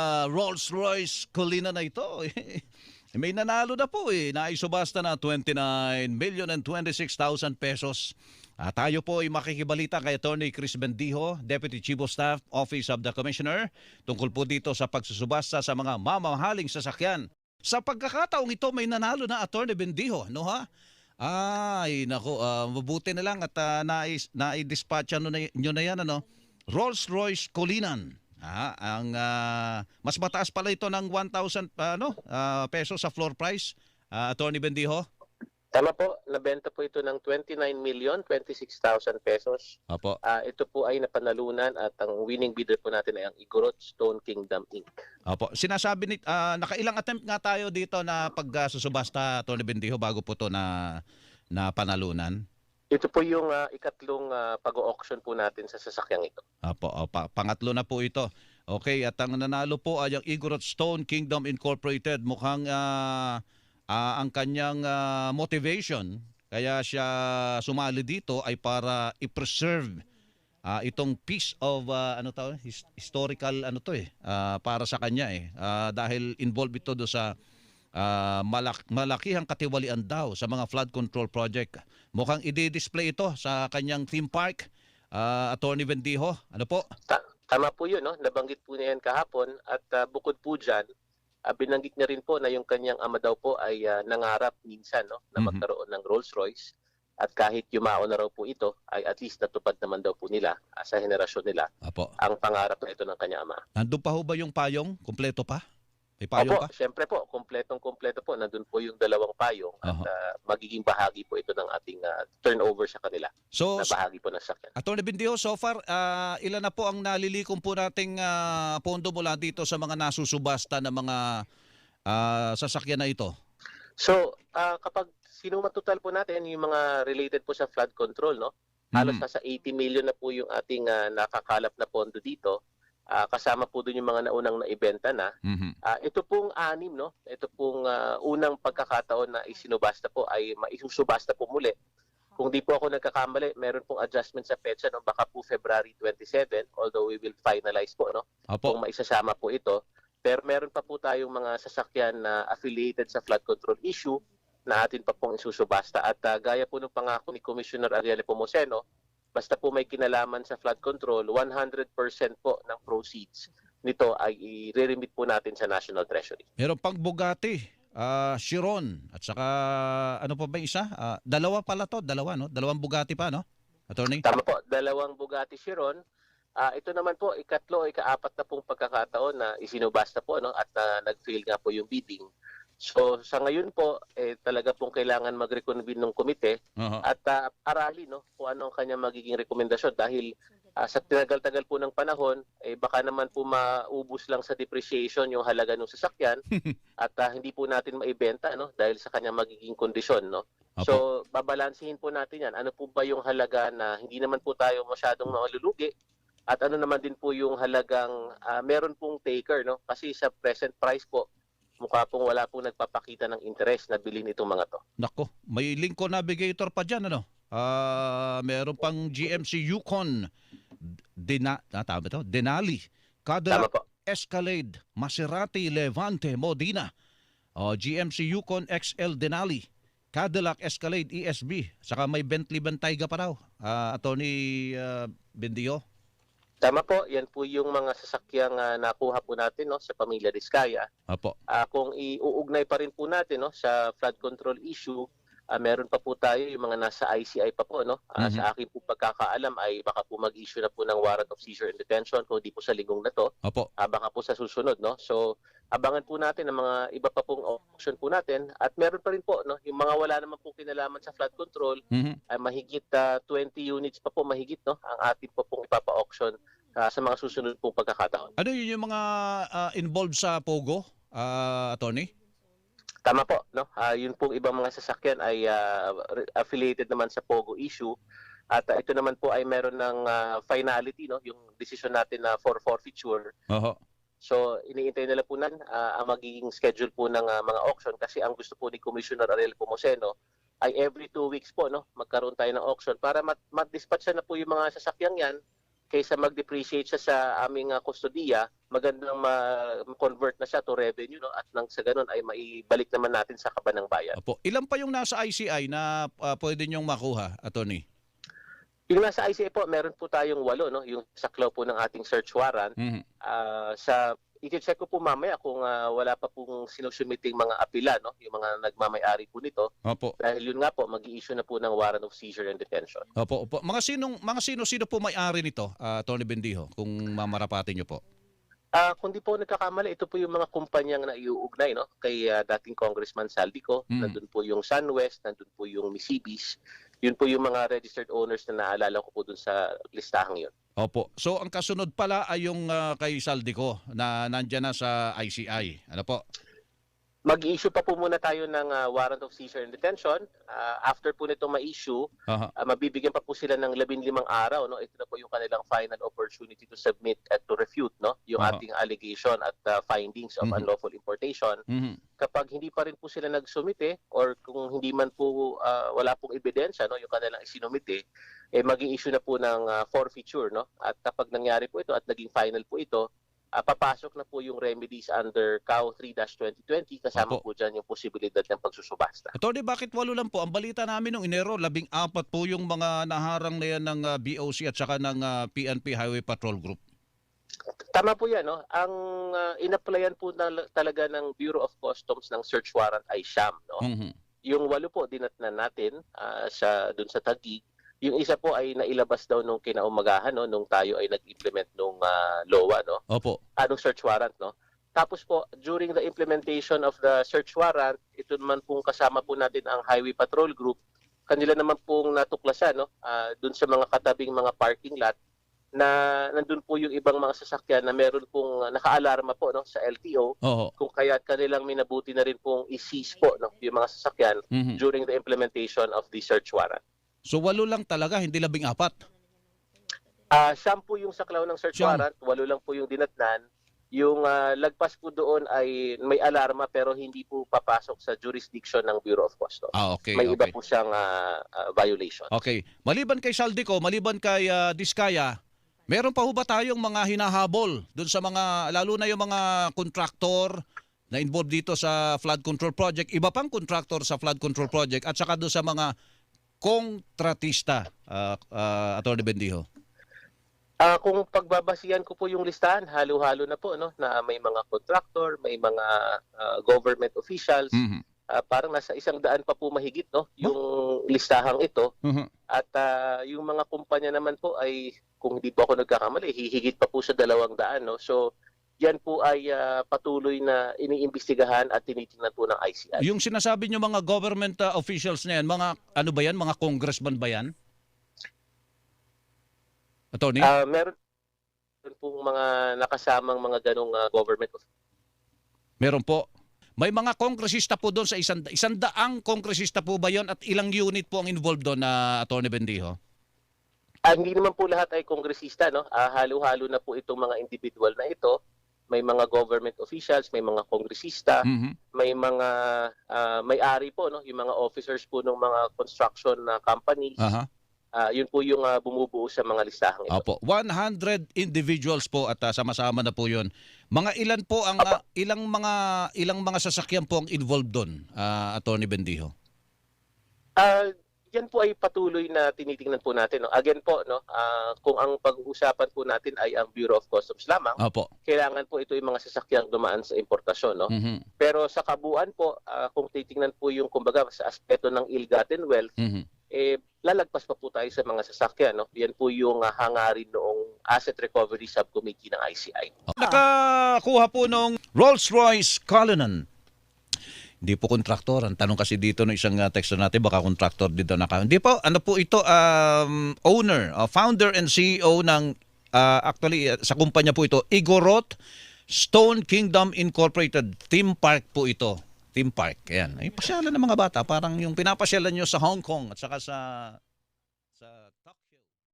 Rolls-Royce Colina na ito. May nanalo na po eh. Naisubasta na 29,026,000 pesos. Tayo po ay makikibalita kay Attorney Chris Bendijo, Deputy Chief of Staff, Office of the Commissioner, tungkol po dito sa pagsusubasta sa mga mamahaling sasakyan. Sa pagkakataong ito, may nanalo na Attorney Bendijo, no ha? Ay, nako, mabuti na lang at nai-dispatch nyo na yan, ano? Rolls-Royce Colinan. Mas mataas pala ito ng 1,000 pesos sa floor price, Attorney Bendijo. Tama po, nabenta po ito ng 29,026,000 pesos. Opo. Ito po ay napanalunan at ang winning bidder po natin ay ang Igorot Stone Kingdom Inc. Opo. Sinasabi ni nakailang attempt nga tayo dito na pagsusubasta, Attorney Bendijo, bago po to na panalunan. Ito po yung ikatlong pag-auction po natin sa sasakyang ito. Opo, pangatlo na po ito. Okay, at ang nanalo po ay ang Igorot Stone Kingdom Incorporated. Mukhang ang kanyang motivation kaya siya sumali dito ay para i-preserve itong piece of historical para sa kanya dahil involved ito do sa malakihang katiwalian daw sa mga flood control project. Mukhang i-display ito sa kanyang theme park, Attorney Bendijo. Ano po? Tama po yun, no? Nabanggit po niya yan kahapon at bukod po dyan, binanggit niya rin po na yung kanyang ama daw po ay nangarap minsan, no, na magkaroon ng Rolls-Royce at kahit yumao na raw po ito ay at least natupad naman daw po nila sa henerasyon nila. Apo. Ang pangarap na ito ng kanyang ama. Nandun pa ho ba yung payong? Kompleto pa? May payong Opo, pa? syempre po, kompletong-kompleto po. Nandun po yung dalawang payong at magiging bahagi po ito ng ating turnover sa kanila. So, na bahagi po ng sakyan. Attorney Bendijo, so far, ilan na po ang nalilikom po nating pondo mula dito sa mga nasusubasta na mga sasakyan na ito? So, kapag sinumatotal po natin yung mga related po sa flood control, no? Halos nasa 80 million na po yung ating nakakalap na pondo dito. Kasama po doon yung mga naunang naibenta na. Ito pong anim, no? Ito pong unang pagkakataon na isinubasta po ay maisusubasta po muli. Kung di po ako nagkakamali, meron pong adjustment sa petsa, no? Baka po February 27, although we will finalize po, no? Kung maisasama po ito. Pero meron pa po tayong mga sasakyan na affiliated sa flood control issue na atin pa pong isusubasta. At gaya po ng pangako ni Commissioner Ariel Pomoceno, basta po may kinalaman sa flood control, 100% po ng proceeds nito ay i-remit po natin sa National Treasury. Meron pang Bugatti, Chiron, at saka ano pa ba yung isa? Dalawa pala to, no? Dalawang Bugatti pa, no? Attorney? Tama po, dalawang Bugatti Chiron. Ito naman po, ikatlo, ikaapat na pong pagkakataon na isinubasta po, no? At nag-fail nga po yung bidding. So sa ngayon po, talaga pong kailangan mag-reconvene ng komite at aralin, no, kung ano ang kanyang magiging rekomendasyon dahil sa tinagal-tagal po ng panahon, baka naman po maubos lang sa depreciation yung halaga ng sasakyan at hindi po natin maibenta, no, dahil sa kanyang magiging kondisyon, no. So babalansihin po natin yan. Ano po ba yung halaga na hindi naman po tayo masyadong malulugi at ano naman din po yung halagang meron pong taker, no, kasi sa present price po mukha pong wala pong nagpapakita ng interest na bilhin itong mga to. Nako, may Lincoln Navigator pa dyan, ano? Meron pang GMC Yukon Denali, Cadillac Escalade, Maserati Levante Modena, GMC Yukon XL Denali, Cadillac Escalade ESB, saka may Bentley Bentayga pa raw, Attorney Bendijo. Tama po, yan po yung mga sasakyang nakuha po natin, no, sa pamilya Diskaya. Apo. Kung iuugnay pa rin po natin, no, sa flood control issue, meron pa po tayo yung mga nasa ICI pa po, no. Sa akin po pagkakaalam ay baka po mag-issue na po ng warrant of seizure and detention kung di po sa linggong na to. Apo. Baka po sa susunod, no. So abangan po natin ang mga iba pa pong auction po natin at meron pa rin po, no, yung mga wala naman po kinalaman sa flood control ay mahigit 20 units pa po mahigit, no, ang atin po pong ipapa-auction sa mga susunod pong pagkakataon. Ano yun yung mga involved sa Pogo, Attorney? Tama po, no? Yun pong ibang mga sasakyan ay affiliated naman sa Pogo issue. At ito naman po ay meron ng finality, no? Yung decision natin na for forfeiture. So iniintay nila po ang magiging schedule po ng mga auction kasi ang gusto po ni Commissioner Ariel Pomoceno ay every 2 weeks po, no, magkaroon tayo ng auction para mat-dispatch na po yung mga sasakyang yan kaysa mag-depreciate siya sa aming kustodiya, magandang ma-convert na siya to revenue, no? At nang sa ganun ay maibalik naman natin sa kaban ng bayan. Opo. Ilan pa yung nasa ICI na pwede niyong makuha, Attorney? Yung nasa ICI po, meron po tayong 8, no? Yung saklaw po ng ating search warrant. Mhm. I-check ko po mamaya kung wala pa pong sinusumiting mga apila, no? Yung mga nagmamay-ari po nito. Opo. Dahil yun nga po, mag-i-issue na po ng warrant of seizure and detention. Opo, opo. Mga sino po may-ari nito, Attorney Bendijo, kung mamarapatin niyo po? Kung di po nagkakamali, ito po yung mga kumpanyang na iuugnay, no? Kay dating Congressman Saldico. Nandun po yung SunWest, nandun po yung Misibis. Yun po yung mga registered owners na naalala ko po dun sa listahang yun. Opo. So ang kasunod pala ay yung kay Saldico na nandyan na sa ICI. Ano po? Mag-i-issue pa po muna tayo ng warrant of seizure and detention. After po nito ma-issue, mabibigyan pa po sila ng 15 araw. No? Ito na po yung kanilang final opportunity to submit at to refute, no? Yung ating allegation at findings of unlawful importation. Kapag hindi pa rin po sila nagsumite or kung hindi man po wala pong ebidensya, no? Yung kanilang isinumite, mag-i-issue na po ng forfeiture. No? At kapag nangyari po ito at naging final po ito, papasok na po yung remedies under CAO 3-2020 kasama po dyan yung posibilidad ng pagsusubasta. Attorney, bakit 8 lang po? Ang balita namin noong Enero, 14 po yung mga naharang na yan ng BOC at saka ng PNP Highway Patrol Group. Tama po yan. No? Ang in-applyan po talaga ng Bureau of Customs ng search warrant ay sham. No? Yung 8 po, dinatnan natin dun sa Taguig. Yung isa po ay nailabas daw nung kinaumagahan, no, nung tayo ay nag-implement nung LOA, no. Opo. Nung search warrant, no. Tapos po, during the implementation of the search warrant, ito naman pong kasama po natin ang Highway Patrol Group. Kanila naman pong natuklasan, no, dun sa mga katabing mga parking lot na nandun po yung ibang mga sasakyan na meron pong naka-alarma po, no, sa LTO. Kung kaya kanilang minabuti na rin pong i-seize po, no, yung mga sasakyan during the implementation of the search warrant. So 8 lang talaga, hindi 14? Siyam po yung saklaw ng search warrant, 8 lang po yung dinatnan. Yung lagpas po doon ay may alarma pero hindi po papasok sa jurisdiction ng Bureau of Customs. Okay, may iba po siyang violation. Okay. Maliban kay Saldico, maliban kay Diskaya, meron pa ho ba tayong mga hinahabol doon sa mga, lalo na yung mga kontraktor na involved dito sa flood control project, iba pang kontraktor sa flood control project at saka doon sa mga kontratista, Atty. Bendijo? Kung pagbabasihan ko po yung listahan, halo-halo na po, no, na may mga contractor, may mga government officials, parang nasa 100 pa po mahigit, no, yung listahang ito. At yung mga kumpanya naman po ay, kung hindi po ako nagkakamali, hihigit pa po sa 200, no. So yan po ay patuloy na iniimbestigahan at tinitingnan po ng ICI. Yung sinasabi nyo mga government officials na yan, mga ano ba yan? Mga congressman ba yan? Attorney? Meron pong mga nakasamang mga ganong government officials. Meron po. May mga kongresista po doon sa 100 kongresista po ba yon at ilang unit po ang involved doon na Atty. Bendijo? Hindi naman po lahat ay kongresista, no? Halo-halo na po itong mga individual na ito. May mga government officials, may mga kongresista, may mga may-ari po, no, yung mga officers po ng mga construction companies. Yun po yung bumubuo sa mga listahang ito. Opo, 100 individuals po at sama-sama na po 'yon. Mga ilan po ang ilang mga sasakyan po ang involved doon, Atty. Bendijo? Yan po ay patuloy na tinitingnan po natin. No? Again po, no, kung ang pag-uusapan po natin ay ang Bureau of Customs lamang, kailangan po ito yung mga sasakyang dumaan sa importasyon. No? Pero sa kabuuan po, kung titingnan po yung kumbaga sa aspeto ng ill-gotten wealth, lalagpas pa po tayo sa mga sasakyan. No? Yan po yung hangarin noong Asset Recovery Subcommittee ng ICI. Nakakuha po nung Rolls-Royce Cullinan. Hindi po kontraktor. Ang tanong kasi dito ng isang texter natin, baka kontraktor dito na. Hindi po, ano po ito, owner, founder and CEO ng, actually, sa kumpanya po ito, Igorot Stone Kingdom Incorporated. Theme park po ito. Theme park. Ayan. Ay, pasyalan ng mga bata. Parang yung pinapasyalan nyo sa Hong Kong at saka sa